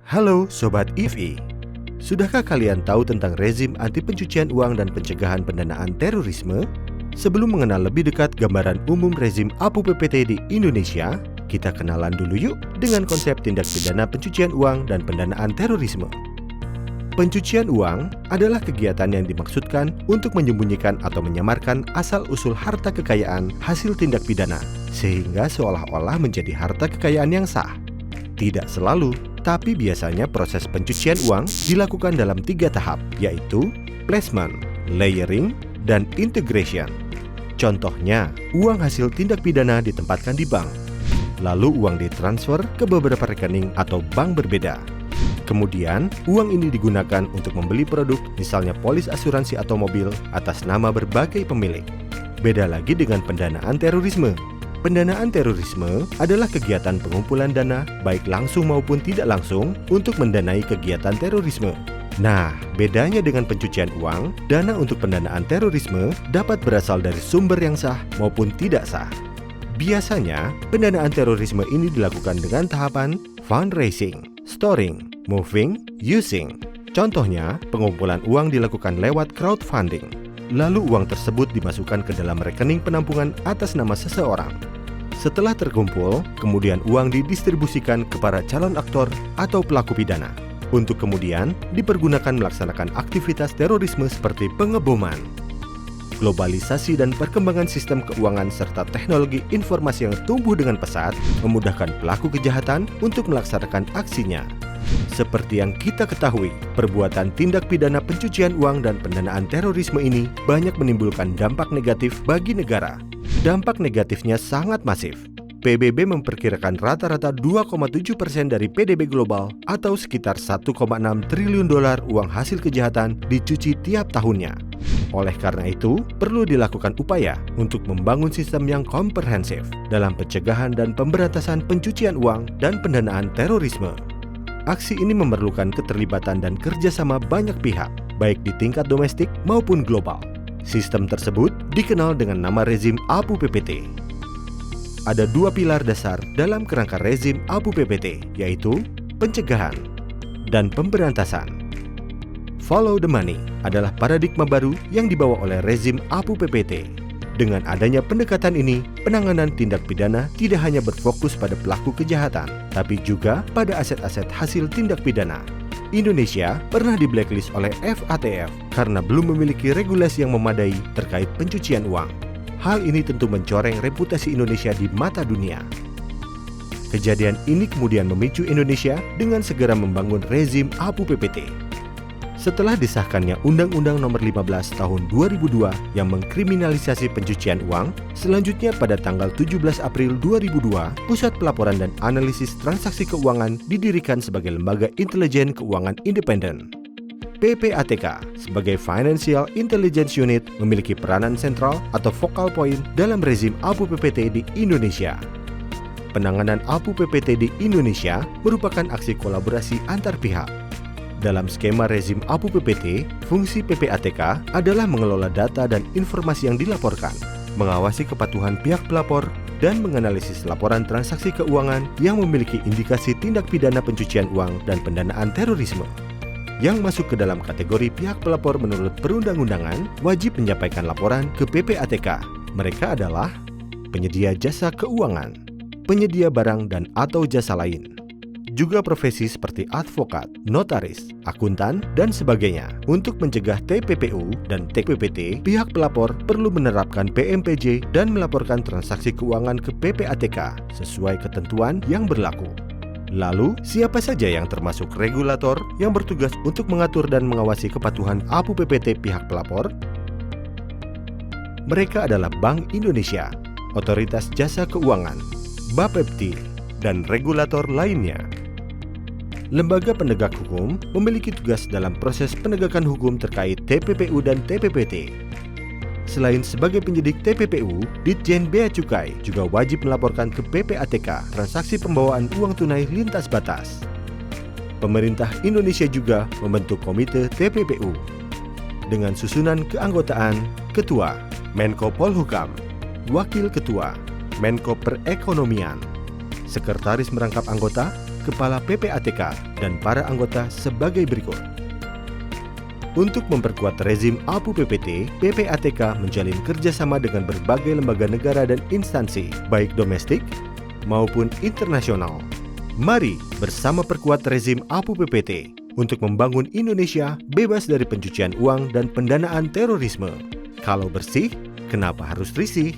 Halo Sobat IFI, sudahkah kalian tahu tentang rezim anti pencucian uang dan pencegahan pendanaan terorisme? Sebelum mengenal lebih dekat gambaran umum rezim APU PPT di Indonesia, kita kenalan dulu yuk dengan konsep tindak pidana pencucian uang dan pendanaan terorisme. Pencucian uang adalah kegiatan yang dimaksudkan untuk menyembunyikan atau menyamarkan asal-usul harta kekayaan hasil tindak pidana, sehingga seolah-olah menjadi harta kekayaan yang sah. Tidak selalu, tapi biasanya proses pencucian uang dilakukan dalam 3 tahap, yaitu placement, layering, dan integration. Contohnya, uang hasil tindak pidana ditempatkan di bank, lalu uang ditransfer ke beberapa rekening atau bank berbeda. Kemudian, uang ini digunakan untuk membeli produk, misalnya polis asuransi atau mobil, atas nama berbagai pemilik. Beda lagi dengan pendanaan terorisme. Pendanaan terorisme adalah kegiatan pengumpulan dana, baik langsung maupun tidak langsung, untuk mendanai kegiatan terorisme. Nah, bedanya dengan pencucian uang, dana untuk pendanaan terorisme dapat berasal dari sumber yang sah maupun tidak sah. Biasanya, pendanaan terorisme ini dilakukan dengan tahapan fundraising, storing, moving, using. Contohnya, pengumpulan uang dilakukan lewat crowdfunding. Lalu uang tersebut dimasukkan ke dalam rekening penampungan atas nama seseorang. Setelah terkumpul, kemudian uang didistribusikan kepada calon aktor atau pelaku pidana, untuk kemudian dipergunakan melaksanakan aktivitas terorisme seperti pengeboman. Globalisasi dan perkembangan sistem keuangan serta teknologi informasi yang tumbuh dengan pesat memudahkan pelaku kejahatan untuk melaksanakan aksinya. Seperti yang kita ketahui, perbuatan tindak pidana pencucian uang dan pendanaan terorisme ini banyak menimbulkan dampak negatif bagi negara. Dampak negatifnya sangat masif. PBB memperkirakan rata-rata 2,7% dari PDB global atau sekitar 1,6 triliun dolar uang hasil kejahatan dicuci tiap tahunnya. Oleh karena itu, perlu dilakukan upaya untuk membangun sistem yang komprehensif dalam pencegahan dan pemberantasan pencucian uang dan pendanaan terorisme. Aksi ini memerlukan keterlibatan dan kerjasama banyak pihak, baik di tingkat domestik maupun global. Sistem tersebut dikenal dengan nama rezim APU PPT. Ada 2 pilar dasar dalam kerangka rezim APU PPT, yaitu pencegahan dan pemberantasan. Follow the money adalah paradigma baru yang dibawa oleh rezim APU PPT. Dengan adanya pendekatan ini, penanganan tindak pidana tidak hanya berfokus pada pelaku kejahatan, tapi juga pada aset-aset hasil tindak pidana. Indonesia pernah di blacklist oleh FATF karena belum memiliki regulasi yang memadai terkait pencucian uang. Hal ini tentu mencoreng reputasi Indonesia di mata dunia. Kejadian ini kemudian memicu Indonesia dengan segera membangun rezim APU PPT. Setelah disahkannya Undang-Undang Nomor 15 Tahun 2002 yang mengkriminalisasi pencucian uang, selanjutnya pada tanggal 17 April 2002, Pusat Pelaporan dan Analisis Transaksi Keuangan didirikan sebagai lembaga intelijen keuangan independen. PPATK sebagai Financial Intelligence Unit memiliki peranan sentral atau focal point dalam rezim APU PPT di Indonesia. Penanganan APU PPT di Indonesia merupakan aksi kolaborasi antar pihak. Dalam skema rezim APU PPT, fungsi PPATK adalah mengelola data dan informasi yang dilaporkan, mengawasi kepatuhan pihak pelapor, dan menganalisis laporan transaksi keuangan yang memiliki indikasi tindak pidana pencucian uang dan pendanaan terorisme. Yang masuk ke dalam kategori pihak pelapor menurut perundang-undangan wajib menyampaikan laporan ke PPATK. Mereka adalah penyedia jasa keuangan, penyedia barang dan atau jasa lain, juga profesi seperti advokat, notaris, akuntan, dan sebagainya. Untuk mencegah TPPU dan TPPT, pihak pelapor perlu menerapkan PMPJ dan melaporkan transaksi keuangan ke PPATK sesuai ketentuan yang berlaku. Lalu, siapa saja yang termasuk regulator yang bertugas untuk mengatur dan mengawasi kepatuhan APU PPT pihak pelapor? Mereka adalah Bank Indonesia, Otoritas Jasa Keuangan, Bapepti, dan regulator lainnya. Lembaga penegak hukum memiliki tugas dalam proses penegakan hukum terkait TPPU dan TPPT. Selain sebagai penyidik TPPU, Ditjen Bea Cukai juga wajib melaporkan ke PPATK transaksi pembawaan uang tunai lintas batas. Pemerintah Indonesia juga membentuk Komite TPPU dengan susunan keanggotaan Ketua Menko Polhukam, Wakil Ketua Menko Perekonomian, Sekretaris merangkap anggota Kepala PPATK dan para anggota sebagai berikut. Untuk memperkuat rezim APU PPT, PPATK menjalin kerjasama dengan berbagai lembaga negara dan instansi, baik domestik maupun internasional. Mari bersama perkuat rezim APU PPT untuk membangun Indonesia bebas dari pencucian uang dan pendanaan terorisme. Kalau bersih, kenapa harus risih?